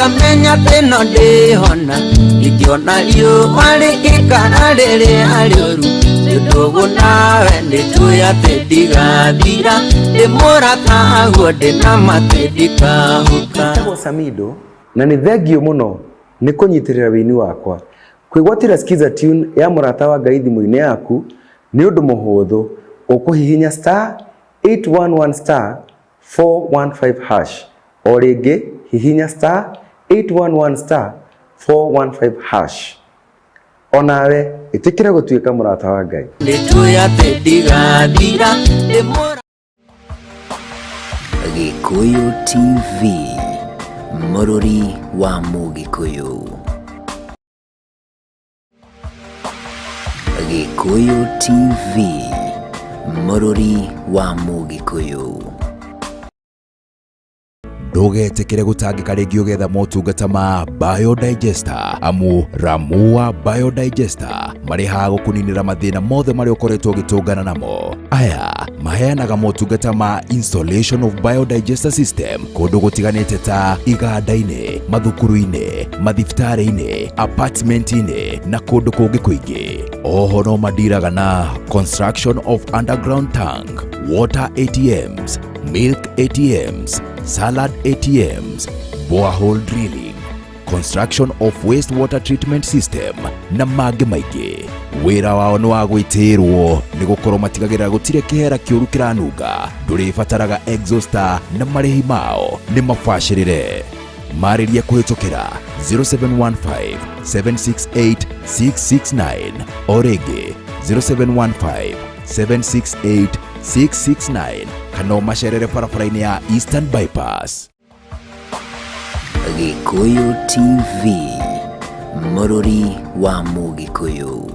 Kamenya teno de hona ikiona yo wale ikararere alioru Sidogo nawe nituya tediga dira Demora kago de namatedika huka Tago Samido na ni thengio muno ni kunyitirira wini wakwa kwigwatira skiza tune ya murata wa Ngai thimu-ini yaku ni undu muhuthu ukuhihinya *811*415# o ringi hihinya *811*415# onawe itikire gutuika murata wa Ngai nituya tediga dira demora Gikuyu TV Mururi wa Mugikuyu. Gikuyu TV Mururi wa Mugikuyu. Ndugetikire gutangika ringi ugetha motungata ma Biodigester amu Ramua Biodigester mariha gukuninira mathina mothe mari ukoretwo gitungana namo. Aya maheanaga motungata ma installation of Biodigester system kundu gutiganite ta iganda-ini, mathukuru-ini, mathibitari-ini, apartment-ini na kundu kungi kuingi. Oho no madiraga na construction of underground tank, water ATMs, milk ATMs, salad ATMs, borehole drilling, construction of wastewater treatment system na mangĩ maingĩ. Wĩra wao nĩ wa gwĩtĩrwo nĩ gũkorwo matigagĩrĩra gũtirĩ kĩhera kĩũru kĩranunga. Ndũrĩbataraga exhauster na marĩhi mao nĩ mabacĩrĩre. Marĩria kũhĩtũkĩra 0715 768 669 o rĩngĩ 0715 768 669 kana macerere barabara-inĩ ya Eastern Bypass. Gikuyu TV Mururi wa Mugikuyu.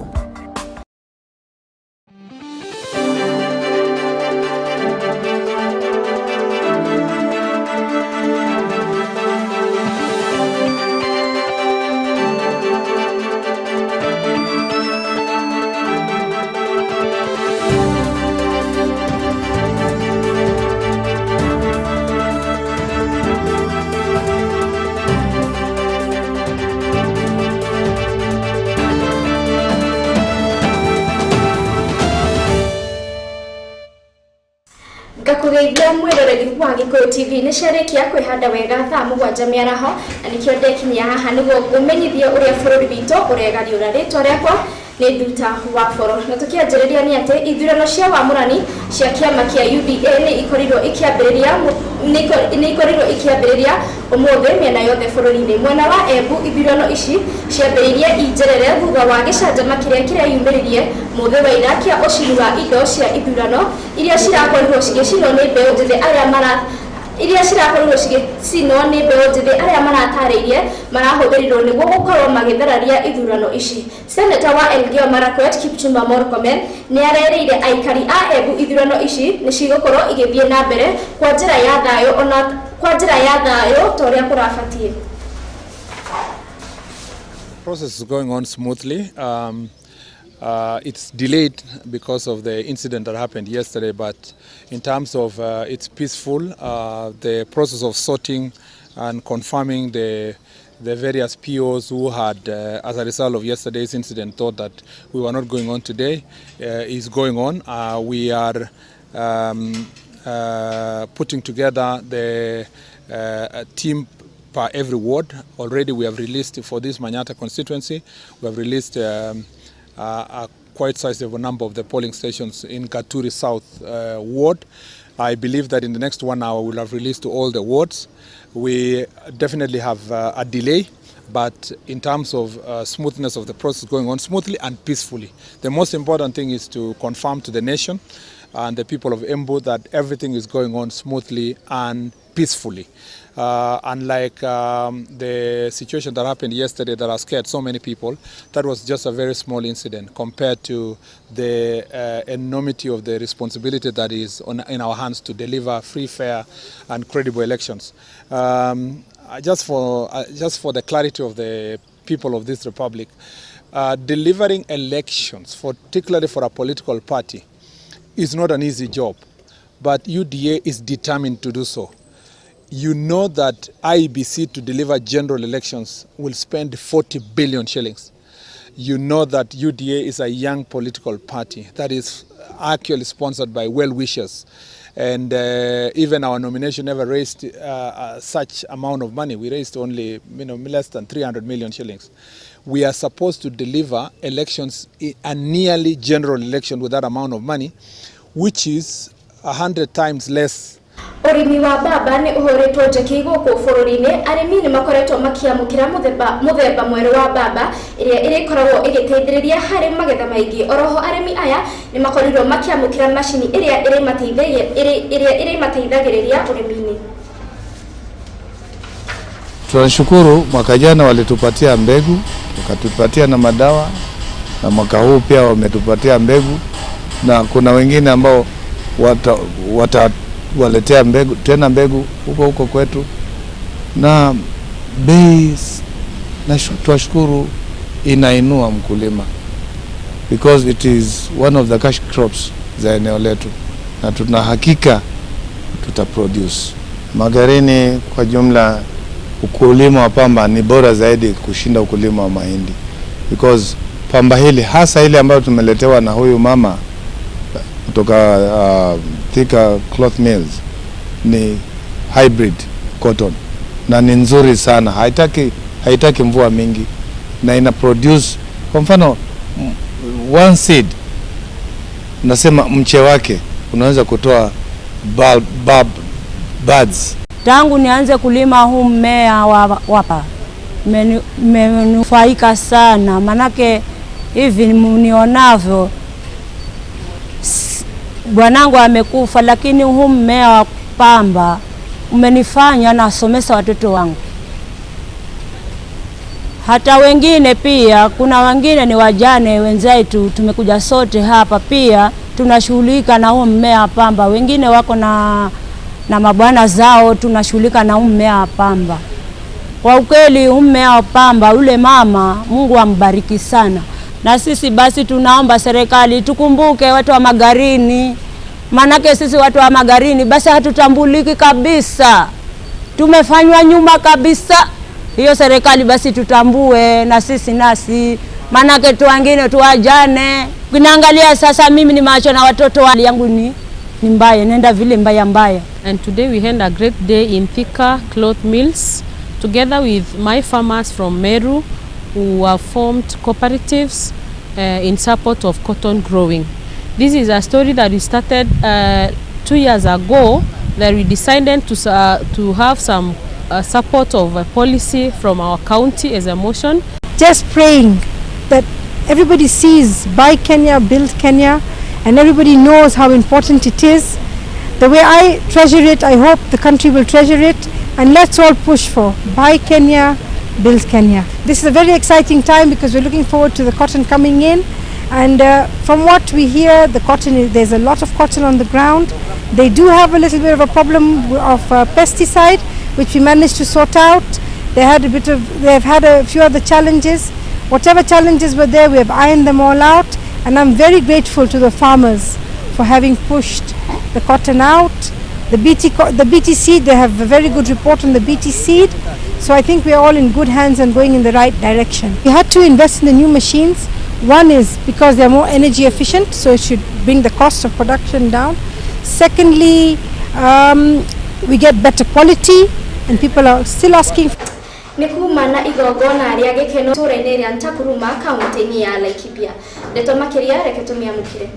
Gakugeithia mwiroreri wa Gikuyu TV ni ciarikia kwihanda wega thaa 7 miaraho na nikio ndekinyia haha niguo ngumenyithie uria bururi witu uregariura. Ritwa riakwa ni Nduta wa Boro na tukianjiriria ni ati ithurano cia wamurani cia kiama kia UDA ni ikorirwo ikiambiriria umuthi miena yothe bururi-ini. Mwena wa Embu ithurano ici ciambiririe injerere thutha wa gicanjama kiria yumiririe muthi wa ira kia ucini wa indo cia ithurano iria cirakorirwo cigicinwo ni mbeu njithi aria maratarĩirie marahũthĩrirwo nĩguo gũkorwo magĩthararia ithurano ici. Seneta wa Elgeyo Marakwet Kipchumba Murkomen nĩ arerĩire aikari a Embu ithurano ici nĩ cigũkorwo igĩthiĩ na mbere kwa njĩra ya thayũ ta ũrĩa kũrabatie. Process is going on smoothly. It's delayed because of the incident that happened yesterday, but in terms of it's peaceful. The process of sorting and confirming the various POs who had, as a result of yesterday's incident, thought that we were not going on today is going on. We are putting together the team per every ward. Already we have released, for this Manyata constituency, we have released a quite sizable number of the polling stations in Gaturi South ward. I believe that in the next 1 hour we'll have released to all the wards. We definitely have a delay, but in terms of smoothness of the process going on smoothly and peacefully. The most important thing is to confirm to the nation and the people of Embu that everything is going on smoothly and peacefully. Unlike the situation that happened yesterday that has scared so many people, that was just a very small incident compared to the enormity of the responsibility that is in our hands to deliver free, fair and credible elections. Just for the clarity of the people of this republic, delivering elections, particularly for a political party, is not an easy job, but UDA is determined to do so. you know that IEBC to deliver general elections will spend 40 billion shillings. You know that UDA is a young political party that is actually sponsored by well-wishers. And even our nomination never raised such amount of money. We raised only less than 300 million shillings. We are supposed to deliver elections, a nearly general election with that amount of money, which is 100 times less. Urimi wa baba ni uhoretwo njeki guku bururi-ini arimi ni makoretwo makiamukira muthemba mweru wa baba iria irikoragwo igiteithiriria hari magetha maingi. Oroho arimi aya ni makorirwo makiamukira mashini iria irimateithagiriria urimi-ini. Tunashukuru mwaka jana walitupatia mbegu, wakatupatia na madawa, na mwaka huu pia wametupatia mbegu, na kuna wengine ambao waletea mbegu tena mbegu huko kwetu, na bei na tunashukuru inainua mkulima because it is one of the cash crops za eneo letu, na tuna hakika tutaproduce. Magarini kwa jumla ukulima wa pamba ni bora zaidi kushinda ukulima wa mahindi, because pamba hili hasa ile ambayo tumeletewa na huyu mama kutoka Thika Cloth Mills ni hybrid cotton na ni nzuri sana, haitaki mvua mingi na ina produce. Kwa mfano one seed, nasema mche wake unaweza kutoa buds. Tangu nianze kulima huu mmea wapa menufaika sana, manake hivi mnionavyo bwanangu amekufa, lakini huu mmea wa pamba umenifanya nasomesa watoto wangu. Hata wengine pia, kuna wengine ni wajane wenzetu, tumekuja sote hapa pia tunashughulika na huu mmea wa pamba. Wengine wako na mabwana zao, tunashughulika na huu mmea wa pamba. Kwa ukweli huu mmea wa pamba, ule mama Mungu ambariki sana. Na sisi basi tunaomba serikali tukumbuke watu wa Magarini, manake sisi watu wa Magarini basi hatutambuliki kabisa, tumefanywa nyuma kabisa. Hiyo serikali basi tutambue na sisi, manake tu wengine tuwajane. Kinaangalia sasa mimi ni macho na watoto wali yangu ni mbaya, nenda vile mbaya. And today we had a great day in Thika Cloth Mills together with my farmers from Meru, who have formed cooperatives in support of cotton growing. This is a story that we started 2 years ago, that we decided to have some support of a policy from our county as a motion. Just praying that everybody sees Buy Kenya, Build Kenya, and everybody knows how important it is. The way I treasure it, I hope the country will treasure it, and let's all push for Buy Kenya, Build Kenya. This is a very exciting time because we're looking forward to the cotton coming in, and from what we hear, there's a lot of cotton on the ground. They do have a little bit of a problem of pesticide, which we managed to sort out. They've had a few other challenges. Whatever challenges were there, we have ironed them all out, and I'm very grateful to the farmers for having pushed the cotton out. The BT seed, they have a very good report on the BT seed. So I think we are all in good hands and going in the right direction. We had to invest in the new machines. One is because they are more energy efficient, so it should bring the cost of production down. Secondly, we get better quality, and people are still asking. Nikumana igogona ria gikeno tura-ini ria Ntakuruma kaunti-ini ya Laikipia. Ndeto makiria reke tumiamukire.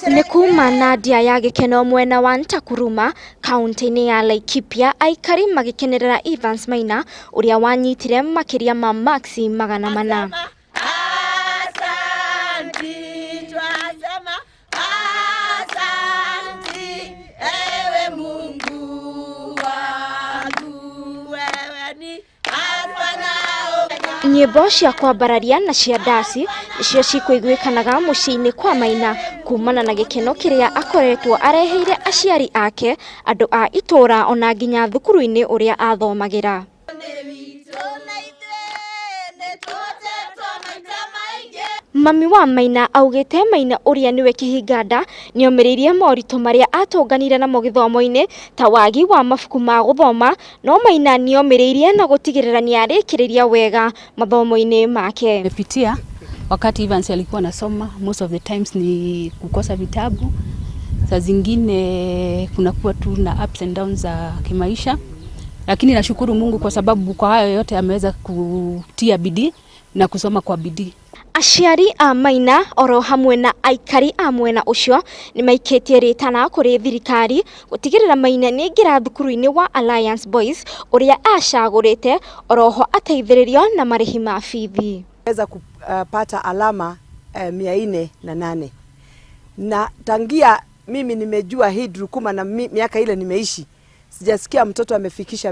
Nikuma Nadia ya gikeno mwena wa Ntakuruma kaunti-ini ya Laikipia, aikari magikenerera Evans Maina uria wanyitire makiria ma maxi 400. Nyimbo cia kwambararia na cia ndasi cio cikuiguikanaga muciĩ-inĩ kwa Maina kumana na gikeno kiria akoretwo areheire aciari ake, andu a itura ona nginya thukuru-inĩ uria athomagira. Mami wa Maina augite Maina uria niwe kihinganda niomiririe moritũ maria atonganire namo githomo-ini ta wagi wa mabuku ma guthoma, no Maina niomiririe na gutigirira niarikiriria wega mathomo-ini make. Nimepitia wakati Evans alikuwa anasoma, most of the times ni kukosa vitabu. Saa zingine kunakuwa tu na ups and downs za kimaisha, lakini nashukuru Mungu kwa sababu kwa hayo yote ameweza kutia bidii na kusoma kwa bidii. Aciari a Maina oro hamwe na aikari a mwena ucio ni maikitie ritana kuri thirikari gutigirira Maina ni ngira thukuru-ini wa Alliance Boys uria acagurite oroho ateithiririo na marihi ma bithi. Weza kupata alama 408 na tangia mimi nimejua hii Drukuma na miaka ile nimeishi sijasikia mtoto amefikisha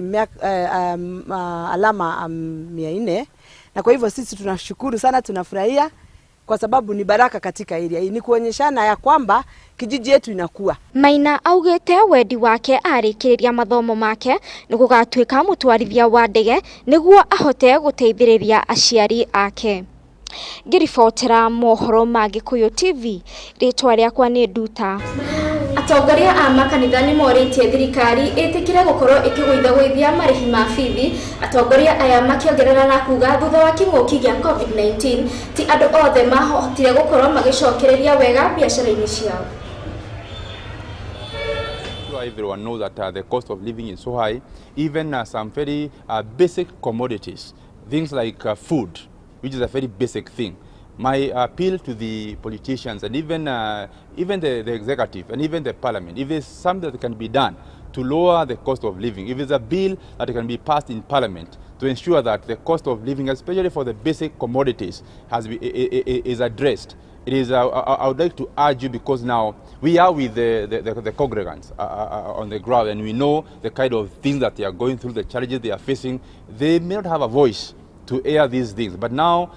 alama 400, na kwa hivyo sisi tunashukuru sana, tunafurahia kwa sababu ni baraka katika area hii, ni kuonyeshana ya kwamba kijiji yetu inakuwa. Maina augite wendi wake arikiriria mathomo make ni gugatuika mutwarithia wa ndege niguo ahote guteithiriria aciari ake. Ngiribotera mohoro ma Gikuyu TV, ritwa riakwa ni Nduta. Atongoria a makanitha ni moritie thirikari itikire gukorwo ikiguithagwithia marihi ma bithi. Atongoria aya makiongerera na kuga thutha wa king'uki gia COVID-19 ti andu othe mahotire gukorwo magicokereria wega biashara-ini ciao. Everyone knows that the cost of living is so high, even some very basic commodities, things like food, which is a very basic thing. My appeal to the politicians and even the executive and even the parliament, if there's something that can be done to lower the cost of living, if there's a bill that can be passed in parliament to ensure that the cost of living, especially for the basic commodities, is addressed, it is. I would like to urge you, because now we are with the congregants on the ground, and we know the kind of things that they are going through, the challenges they are facing. They may not have a voice to air these things, but now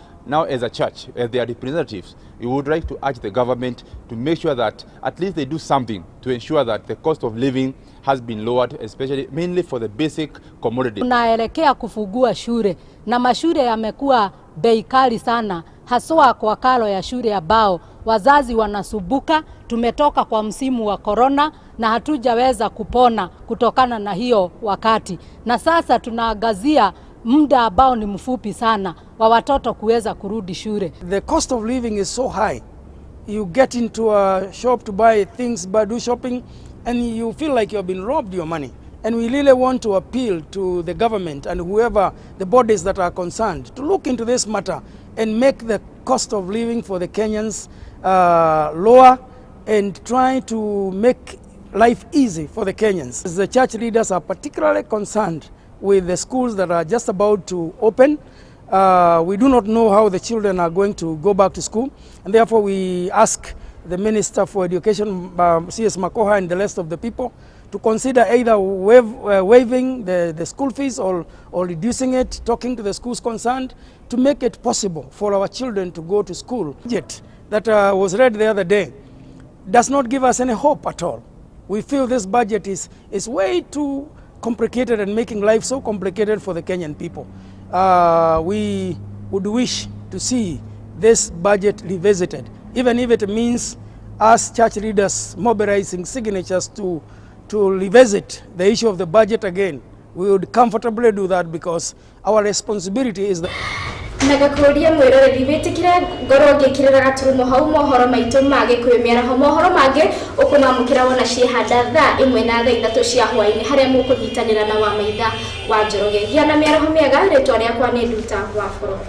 as a church, as their representatives, we would like to urge the government to make sure that at least they do something to ensure that the cost of living has been lowered, especially mainly for the basic commodities. Tunaelekea kufungua shule na mashule yamekuwa bei kali sana, haswa kwa karo ya shule ambao wazazi wanasubuka. Tumetoka kwa msimu wa corona na hatujaweza kupona kutokana na hiyo wakati, na sasa tunaangazia muda ambao ni mfupi sana wa watoto kuweza kurudi shule. The cost of living is so high. You get into a shop to buy things, do shopping, and you feel like you've been robbed your money. And we really want to appeal to the government and whoever the bodies that are concerned to look into this matter and make the cost of living for the Kenyans lower and try to make life easy for the Kenyans. The church leaders are particularly concerned with the schools that are just about to open. We do not know how the children are going to go back to school, and therefore we ask the Minister for Education, CS Makoha, and the rest of the people to consider either waiving the school fees or reducing it, talking to the schools concerned to make it possible for our children to go to school. Budget that was read the other day does not give us any hope at all. We feel this budget is way too complicated and making life so complicated for the Kenyan people. We would wish to see this budget revisited, even if it means us church leaders mobilizing signatures to revisit the issue of the budget again. We would comfortably do that because our responsibility is the Nagakuria mwiroreri bitikire ngoro ngikirira gaturumo hau mohoro maitu ma Gikuyu Miaraho mohoro mange ukumamukira wona ciehanda thaa 1:03 cia hwaini haria mukunyitanira na wa maitha wa Njoroge. Giana Miaraho miega ritwa riakwa ni Nduta wa Boro.